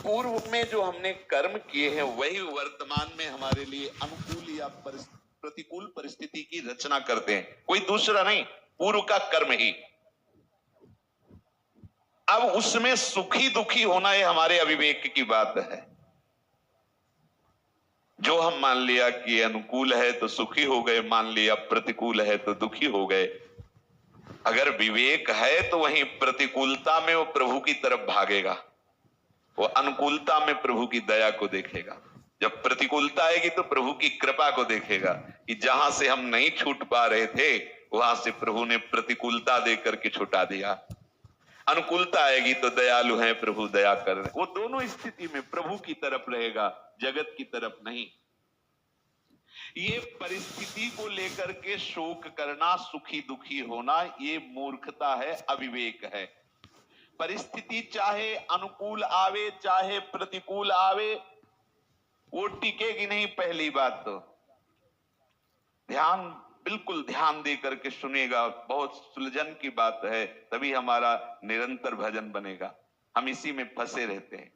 पूर्व में जो हमने कर्म किए हैं वही वर्तमान में हमारे लिए अनुकूल या प्रतिकूल परिस्थिति की रचना करते हैं, कोई दूसरा नहीं, पूर्व का कर्म ही। अब उसमें सुखी दुखी होना ये हमारे अविवेक की बात है। जो हम मान लिया कि अनुकूल है तो सुखी हो गए, मान लिया प्रतिकूल है तो दुखी हो गए। अगर विवेक है तो वहीं प्रतिकूलता में वो प्रभु की तरफ भागेगा, वो अनुकूलता में प्रभु की दया को देखेगा। जब प्रतिकूलता आएगी तो प्रभु की कृपा को देखेगा कि जहां से हम नहीं छूट पा रहे थे वहां से प्रभु ने प्रतिकूलता देकर के छुटा दिया। अनुकूलता आएगी तो दयालु है प्रभु, दया कर रहे। वो दोनों स्थिति में प्रभु की तरफ रहेगा, जगत की तरफ नहीं। ये परिस्थिति को लेकर के शोक करना, सुखी दुखी होना, ये मूर्खता है, अविवेक है। परिस्थिति चाहे अनुकूल आवे चाहे प्रतिकूल आवे, वो टिकेगी नहीं। पहली बात तो ध्यान, बिल्कुल ध्यान दे करके सुनेगा, बहुत सुलझन की बात है, तभी हमारा निरंतर भजन बनेगा। हम इसी में फंसे रहते हैं।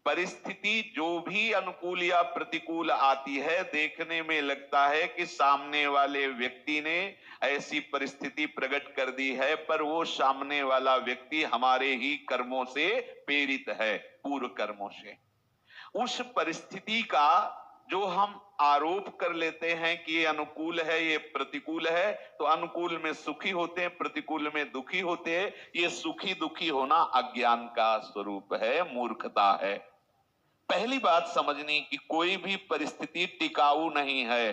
परिस्थिति जो भी अनुकूल या प्रतिकूल आती है, देखने में लगता है कि सामने वाले व्यक्ति ने ऐसी परिस्थिति प्रकट कर दी है, पर वो सामने वाला व्यक्ति हमारे ही कर्मों से प्रेरित है, पूर्व कर्मों से। उस परिस्थिति का जो हम आरोप कर लेते हैं कि ये अनुकूल है, ये प्रतिकूल है, तो अनुकूल में सुखी होते हैं, प्रतिकूल में दुखी होते हैं। ये सुखी दुखी होना अज्ञान का स्वरूप है, मूर्खता है। पहली बात समझनी कि कोई भी परिस्थिति टिकाऊ नहीं है,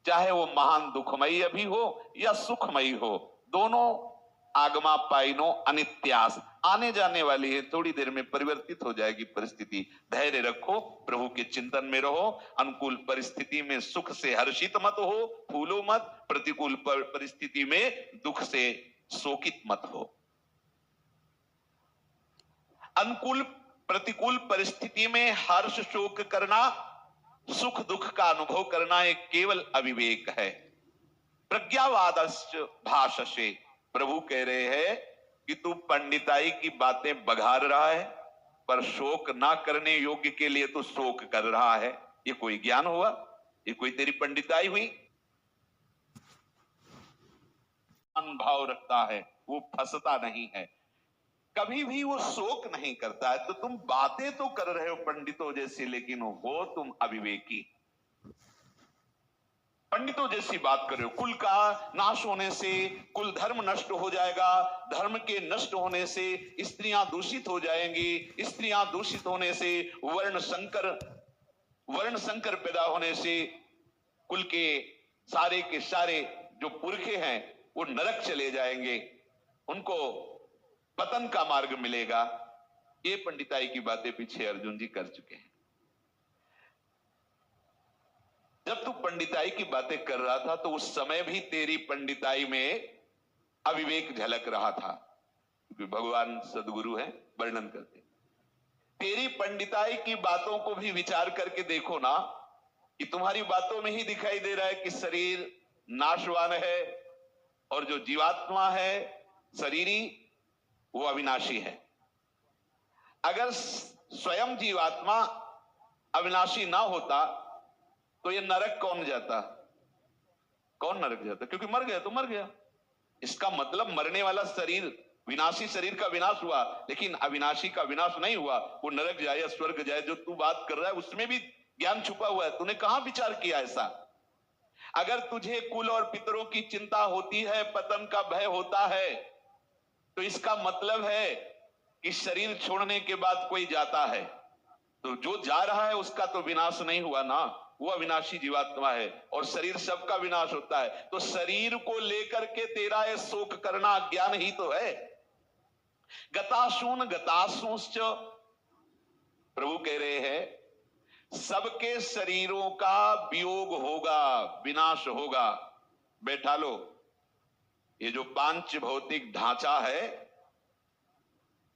चाहे वो महान दुखमयी अभी हो या सुखमयी हो, दोनों आगमा पाइनो अनित्यास, आने जाने वाली है, थोड़ी देर में परिवर्तित हो जाएगी परिस्थिति। धैर्य रखो, प्रभु के चिंतन में रहो। अनुकूल परिस्थिति में सुख से हर्षित मत हो, फूलो मत। प्रतिकूल परिस्थिति में दुख से शोकित मत हो। अनुकूल प्रतिकूल परिस्थिति में हर्ष शोक करना, सुख दुख का अनुभव करना, एक केवल अविवेक है। प्रज्ञावादश्च भाषसे, प्रभु कह रहे हैं कि तू पंडिताई की बातें बघार रहा है, पर शोक ना करने योग्य के लिए तू शोक कर रहा है। ये कोई ज्ञान हुआ? ये कोई तेरी पंडिताई हुई? भाव रखता है वो फंसता नहीं है, कभी भी वो शोक नहीं करता है। तो तुम बातें तो कर रहे हो पंडितों जैसी, लेकिन हो तुम अविवेकी। पंडितों जैसी बात कर रहे हो, कुल का नाश होने से कुल धर्म नष्ट हो जाएगा, धर्म के नष्ट होने से स्त्रियां दूषित हो जाएंगी, स्त्रियां दूषित होने से वर्ण संकर पैदा होने से कुल के सारे जो पुरखे हैं वो नरक चले जाएंगे, उनको पतन का मार्ग मिलेगा। ये पंडिताई की बातें पीछे अर्जुन जी कर चुके हैं। जब तू पंडिताई की बातें कर रहा था तो उस समय भी तेरी पंडिताई में अविवेक झलक रहा था, क्योंकि भगवान सदगुरु हैं, वर्णन करते। तेरी पंडिताई की बातों को भी विचार करके देखो ना, कि तुम्हारी बातों में ही दिखाई दे रहा है कि शरीर नाशवान है और जो जीवात्मा है शरीरी वो अविनाशी है। अगर स्वयं जीवात्मा अविनाशी ना होता तो ये नरक कौन जाता? कौन नरक जाता? क्योंकि मर गया तो मर गया। इसका मतलब मरने वाला शरीर, विनाशी शरीर का विनाश हुआ, लेकिन अविनाशी का विनाश नहीं हुआ। वो नरक जाए या स्वर्ग जाए, जो तू बात कर रहा है उसमें भी ज्ञान छुपा हुआ है। तूने कहां विचार किया ऐसा? अगर तुझे कुल और पितरों की चिंता होती है, पतन का भय होता है, तो इसका मतलब है कि शरीर छोड़ने के बाद कोई जाता है, तो जो जा रहा है उसका तो विनाश नहीं हुआ ना, वो अविनाशी जीवात्मा है। और शरीर सबका विनाश होता है, तो शरीर को लेकर के तेरा ये शोक करना ज्ञान ही तो है। गतासून गतासूंश्च, प्रभु कह रहे हैं सबके शरीरों का वियोग होगा, विनाश होगा। बैठा लो, ये जो पांच भौतिक ढांचा है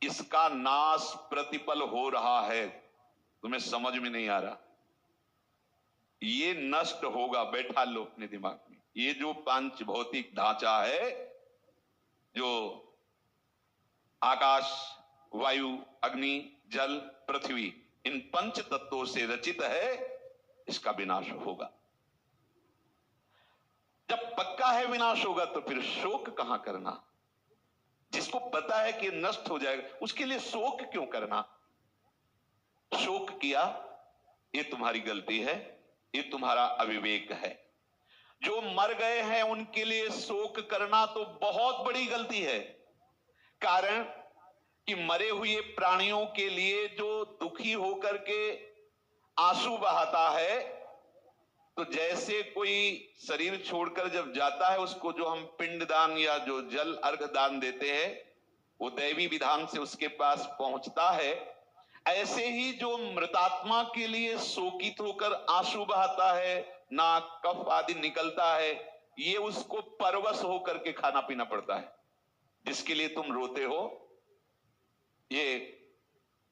इसका नाश प्रतिपल हो रहा है, तुम्हें समझ में नहीं आ रहा। ये नष्ट होगा, बैठा लो अपने दिमाग में। ये जो पांच भौतिक ढांचा है, जो आकाश, वायु, अग्नि, जल, पृथ्वी, इन पंच तत्वों से रचित है, इसका विनाश होगा। जब पक्का है विनाश होगा तो फिर शोक कहां करना? जिसको पता है कि नष्ट हो जाएगा उसके लिए शोक क्यों करना? शोक किया ये तुम्हारी गलती है, ये तुम्हारा अविवेक है। जो मर गए हैं उनके लिए शोक करना तो बहुत बड़ी गलती है। कारण कि मरे हुए प्राणियों के लिए जो दुखी होकर के आंसू बहाता है, तो जैसे कोई शरीर छोड़कर जब जाता है उसको जो हम पिंडदान या जो जल अर्घ दान देते हैं वो दैवी विधान से उसके पास पहुंचता है, ऐसे ही जो मृतात्मा के लिए शोकित होकर आंसू बहाता है, नाक कफ आदि निकलता है, ये उसको परवश होकर के खाना पीना पड़ता है। जिसके लिए तुम रोते हो ये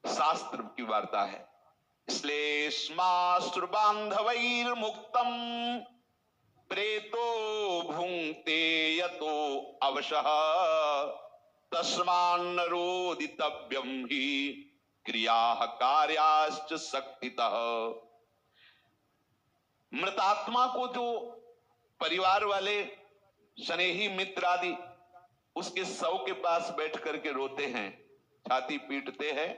शास्त्र की वार्ता है। श्लेष्माश्रु बांधवैर मुक्तम प्रेतो भुंक्ते यतो अवशः तस्मान्न रोदितव्यम ही क्रियाः कार्याश्च शक्तितः। मृतात्मा को जो परिवार वाले स्नेही मित्र आदि उसके शव के पास बैठ करके रोते हैं, छाती पीटते हैं,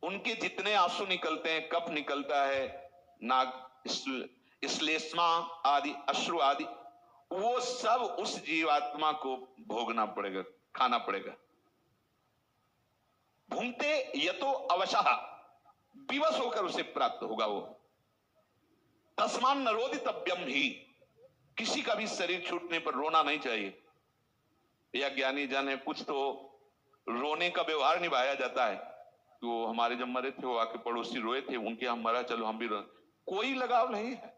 उनके जितने आंसू निकलते हैं, कफ निकलता है, नाक श्लेष्मा आदि अश्रु आदि, वो सब उस जीवात्मा को भोगना पड़ेगा, खाना पड़ेगा। भूंगते यतो अवशः, विवश होकर उसे प्राप्त होगा वो। तस्मान नरोदितव्यम ही, किसी का भी शरीर छूटने पर रोना नहीं चाहिए। या ज्ञानी जन है, कुछ तो रोने का व्यवहार निभाया जाता है। तो हमारे जब मरे थे वो आके पड़ोसी रोए थे, उनके हम मरा, चलो हम भी रो। कोई लगाव नहीं है।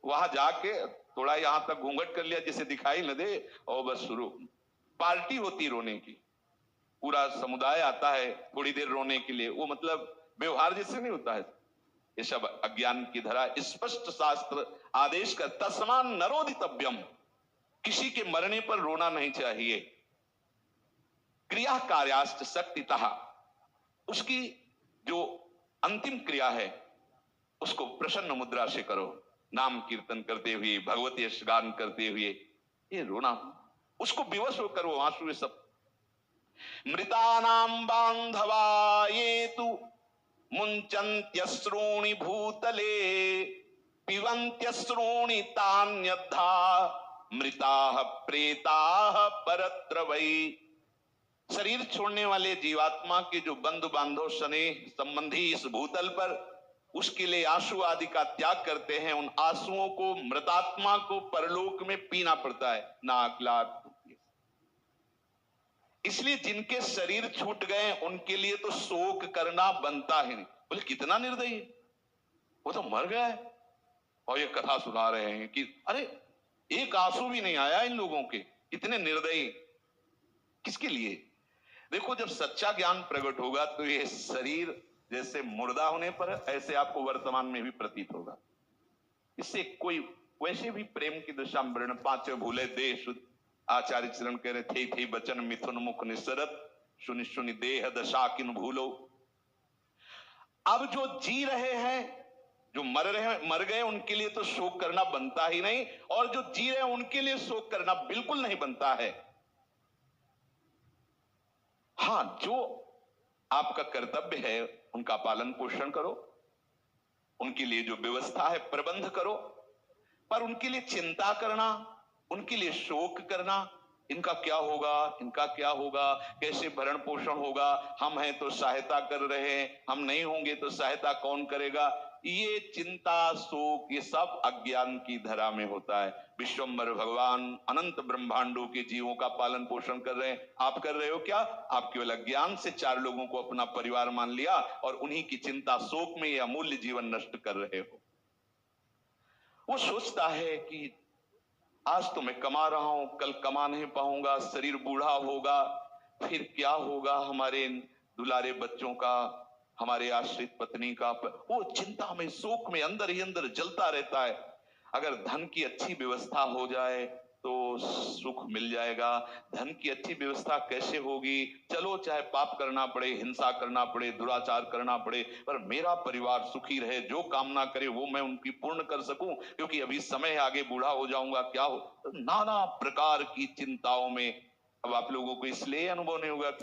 वहां जाके थोड़ा यहां तक घूंघट कर लिया जिसे दिखाई न दे और बस शुरू पार्टी होती रोने की। पूरा समुदाय आता है थोड़ी देर रोने के लिए, वो मतलब व्यवहार जैसे नहीं होता है। ये सब अज्ञान की धरा। स्पष्ट शास्त्र आदेश का तस्मान नरोदितव्यम, किसी के मरने पर रोना नहीं चाहिए। क्रिया कार्याश्च शक्तितः, उसकी जो अंतिम क्रिया है उसको प्रसन्न मुद्रा से करो, नाम कीर्तन करते हुए, भगवती गान करते हुए। ये रोना उसको विवश होकर वो आंसू सब। मृतानाम बांधवा ये तु मुंचन्त्यश्रूणि भूतले पिबन्त्यश्रूणि तान्यथा मृताः प्रेताः परत्र वै। शरीर छोड़ने वाले जीवात्मा के जो बंधु बांधव स्नेह संबंधी इस भूतल पर उसके लिए आंसू आदि का त्याग करते हैं, उन आंसुओं को मृतात्मा को परलोक में पीना पड़ता है, नाक लाक। इसलिए जिनके शरीर छूट गए उनके लिए तो शोक करना बनता ही नहीं। बोले कितना निर्दयी, वो तो मर गया है और ये कथा सुना रहे हैं कि अरे एक आंसू भी नहीं आया इन लोगों के, इतने निर्दयी। किसके लिए? देखो जब सच्चा ज्ञान प्रकट होगा तो ये शरीर जैसे मुर्दा होने पर ऐसे आपको वर्तमान में भी प्रतीत होगा। इससे कोई वैसे भी प्रेम की दशा में वर्ण पांचों भूले देश, आचार्य चरण कह रहे थे थे बचन मिथुन मुख निसरत सुनि सुनि देह दशा किन भूलो। अब जो जी रहे हैं, जो मर रहे हैं, मर गए, उनके लिए तो शोक करना बनता ही नहीं, और जो जी रहे हैं उनके लिए शोक करना बिल्कुल नहीं बनता है। हां, जो आपका कर्तव्य है उनका पालन पोषण करो, उनके लिए जो व्यवस्था है प्रबंध करो, पर उनके लिए चिंता करना, उनके लिए शोक करना, इनका क्या होगा, इनका क्या होगा, कैसे भरण पोषण होगा, हम हैं तो सहायता कर रहे हैं, हम नहीं होंगे तो सहायता कौन करेगा, ये चिंता शोक ये सब अज्ञान की धरा में होता है। विश्वम्भर भगवान अनंत ब्रह्मांडों के जीवों का पालन पोषण कर रहे हैं, आप कर रहे हो क्या? आप केवल अज्ञान से चार लोगों को अपना परिवार मान लिया और उन्हीं की चिंता शोक में ये अमूल्य जीवन नष्ट कर रहे हो। वो सोचता है कि आज तो मैं कमा रहा हूं, कल कमा नहीं पाऊंगा, शरीर बूढ़ा होगा, फिर क्या होगा हमारे दुलारे बच्चों का, हमारे आश्रित पत्नी का। वो चिंता में शोक में अंदर ही अंदर जलता रहता है। अगर धन की अच्छी व्यवस्था हो जाए, तो सुख मिल जाएगा। धन की अच्छी व्यवस्था कैसे होगी? चलो चाहे पाप करना पड़े, हिंसा करना पड़े, दुराचार करना पड़े, पर मेरा परिवार सुखी रहे, जो कामना करे वो मैं उनकी पूर्ण कर सकूं, क्योंकि अभी समय आगे बूढ़ा हो जाऊंगा, क्या हो। नाना प्रकार की चिंताओं में अब आप लोगों को इसलिए अनुभव नहीं होगा कि